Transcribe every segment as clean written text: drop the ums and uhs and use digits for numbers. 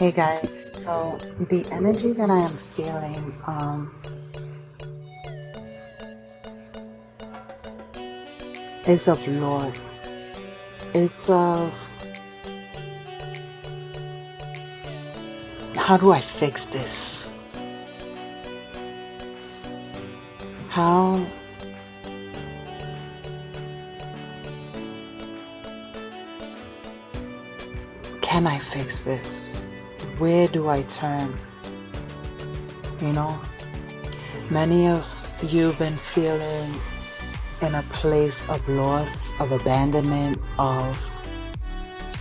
Hey guys, so the energy that I am feeling is of loss. It's of how do I fix this? How can I fix this? Where do I turn? You know, many of you been feeling in a place of loss, of abandonment, of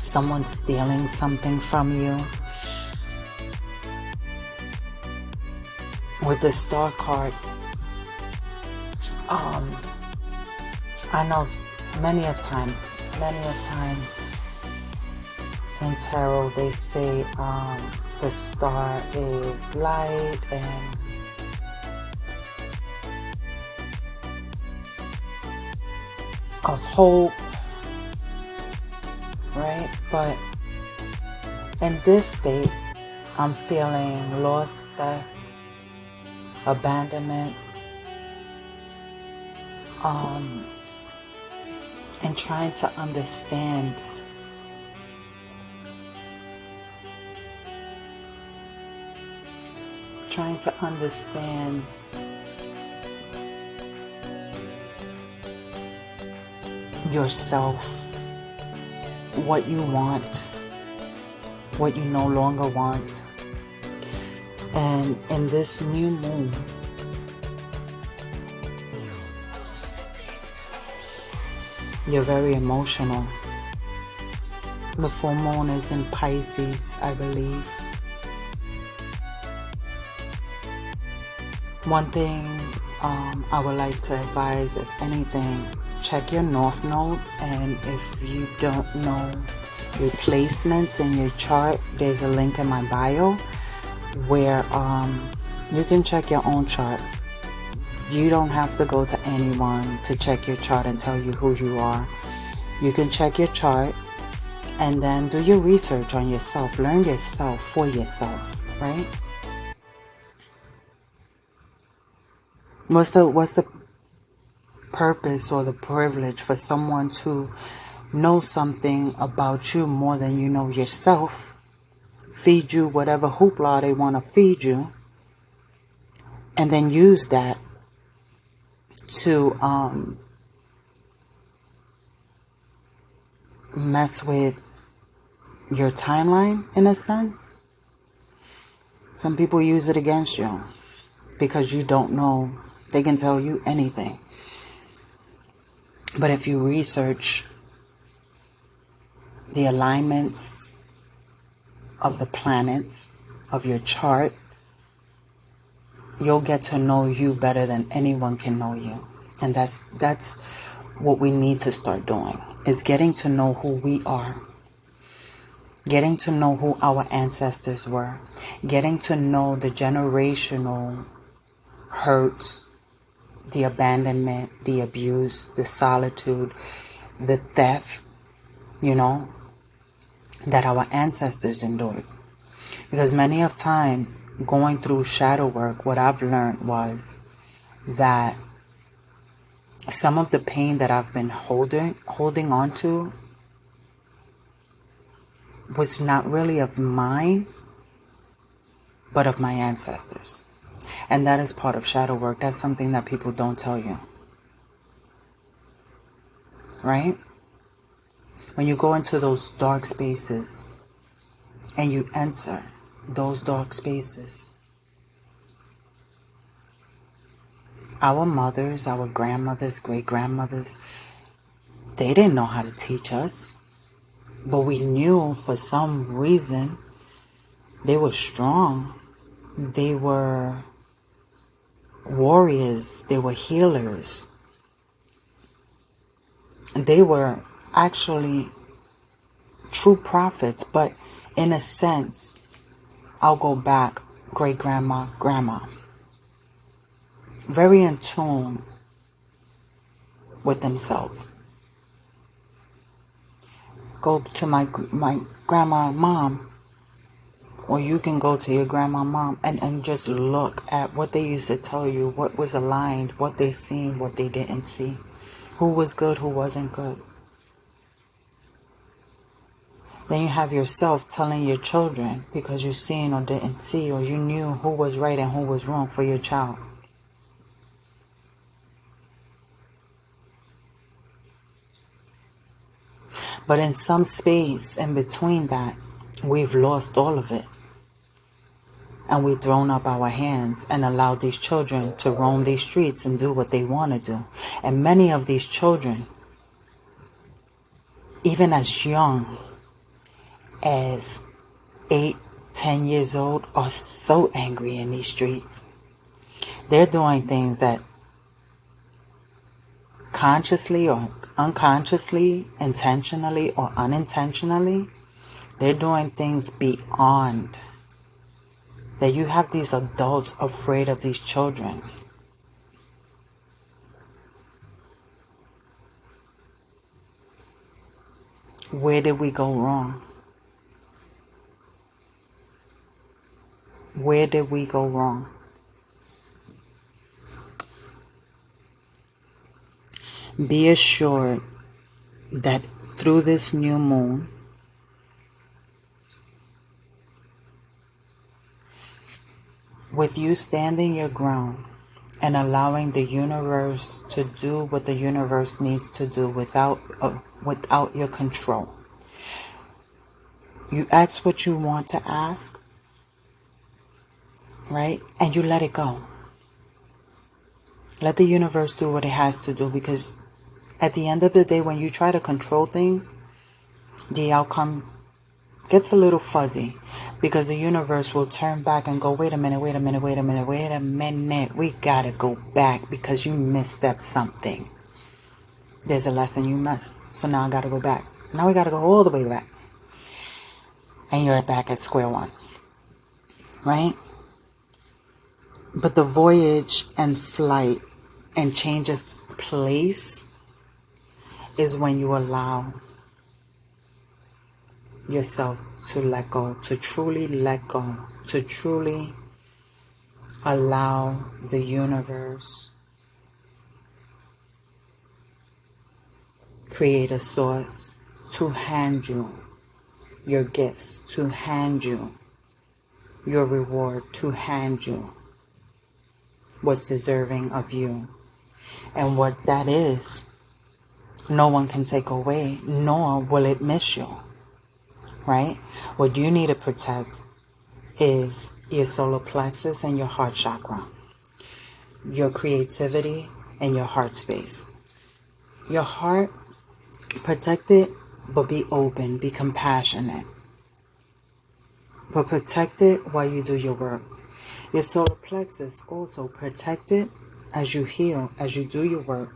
someone stealing something from you. With the Star card, I know many a times in tarot they say the star is light and of hope, right? But in this state, I'm feeling lost, death, abandonment, and trying to understand yourself, what you want, what you no longer want. And in this new moon, you're very emotional. The full moon is in Pisces, I believe. One thing I would like to advise, if anything, check your North Node, and if you don't know your placements in your chart, there's a link in my bio where you can check your own chart. You don't have to go to anyone to check your chart and tell you who you are. You can check your chart and then do your research on yourself. Learn yourself for yourself, right? What's the purpose or the privilege for someone to know something about you more than you know yourself, feed you whatever hoopla they want to feed you, and then use that to mess with your timeline, in a sense? Some people use it against you because you don't know. They can tell you anything. But if you research the alignments of the planets of your chart, you'll get to know you better than anyone can know you. And that's what we need to start doing, is getting to know who we are, getting to know who our ancestors were, getting to know the generational hurts, the abandonment, the abuse, the solitude, the theft, that our ancestors endured. Because many of times going through shadow work, what I've learned was that some of the pain that I've been holding on to was not really of mine, but of my ancestors. And that is part of shadow work. That's something that people don't tell you. Right? When you go into those dark spaces and you enter those dark spaces, our mothers, our grandmothers, great-grandmothers, they didn't know how to teach us. But we knew for some reason they were strong. They were warriors. They were healers. They were actually true prophets. But in a sense, I'll go back, great-grandma, grandma. Very in tune with themselves. Go to my grandma, mom. or you can go to your grandma, mom, and just look at what they used to tell you, what was aligned, what they seen, what they didn't see, who was good, who wasn't good. Then you have yourself telling your children because you seen or didn't see, or you knew who was right and who was wrong for your child. But in some space in between that, we've lost all of it. And we've thrown up our hands and allowed these children to roam these streets and do what they want to do. And many of these children, even as young as 8, 10 years old, are so angry in these streets. They're doing things that consciously or unconsciously, intentionally or unintentionally, they're doing things beyond that. You have these adults afraid of these children. Where did we go wrong? Where did we go wrong? Be assured that through this new moon, with you standing your ground and allowing the universe to do what the universe needs to do without your control. You ask what you want to ask, right? And you let it go. Let the universe do what it has to do, because at the end of the day, when you try to control things, the outcome gets a little fuzzy, because the universe will turn back and go, wait a minute, we gotta go back because you misstepped something. There's a lesson you missed, so now I gotta go back. Now we gotta go all the way back. And you're back at square one, right? But the voyage and flight and change of place is when you allow yourself to let go, to truly let go, to truly allow the universe, create a source, to hand you your gifts, to hand you your reward, to hand you what's deserving of you. And what that is, no one can take away, nor will it miss you. Right? What you need to protect is your solar plexus and your heart chakra, your creativity and your heart space. Your heart, protect it, but be open, be compassionate. But protect it while you do your work. Your solar plexus, also protect it as you heal, as you do your work,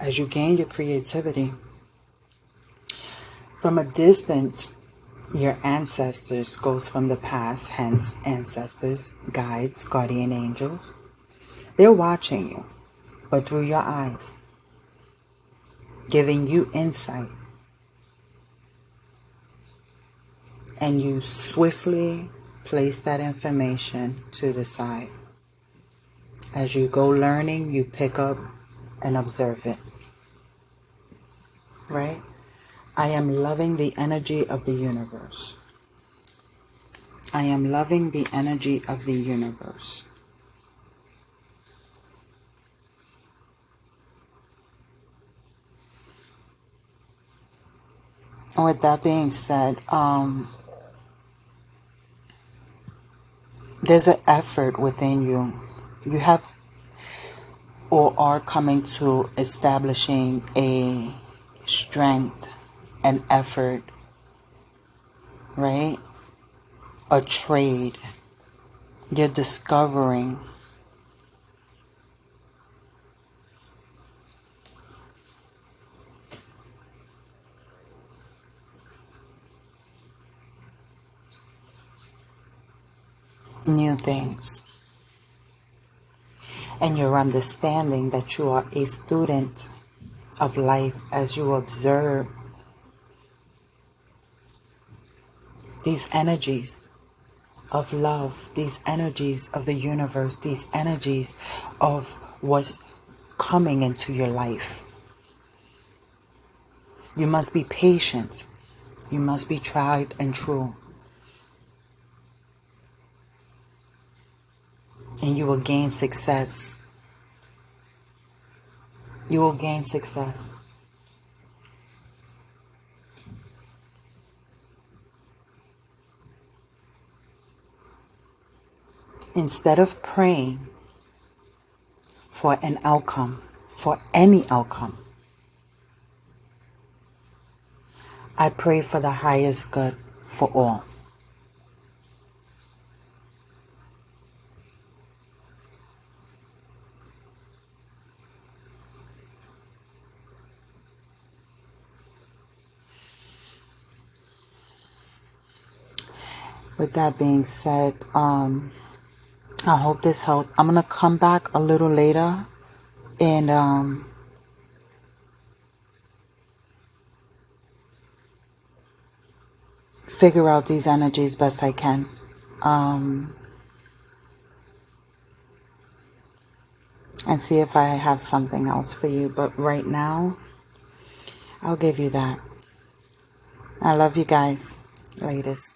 as you gain your creativity. From a distance, your ancestors goes from the past, hence ancestors, guides, guardian angels. They're watching you, but through your eyes, giving you insight. And you swiftly place that information to the side. As you go learning, you pick up and observe it. Right? I am loving the energy of the universe. I am loving the energy of the universe. And with that being said, there's an effort within you. You have or are coming to establishing a strength, an effort, right? A trade. You're discovering new things. And you're understanding that you are a student of life as you observe these energies of love, these energies of the universe, these energies of what's coming into your life. You must be patient. You must be tried and true. And you will gain success. You will gain success. Instead of praying for an outcome, for any outcome, I pray for the highest good for all. With that being said, I hope this helped. I'm going to come back a little later and figure out these energies best I can. And see if I have something else for you. But right now, I'll give you that. I love you guys. Latest.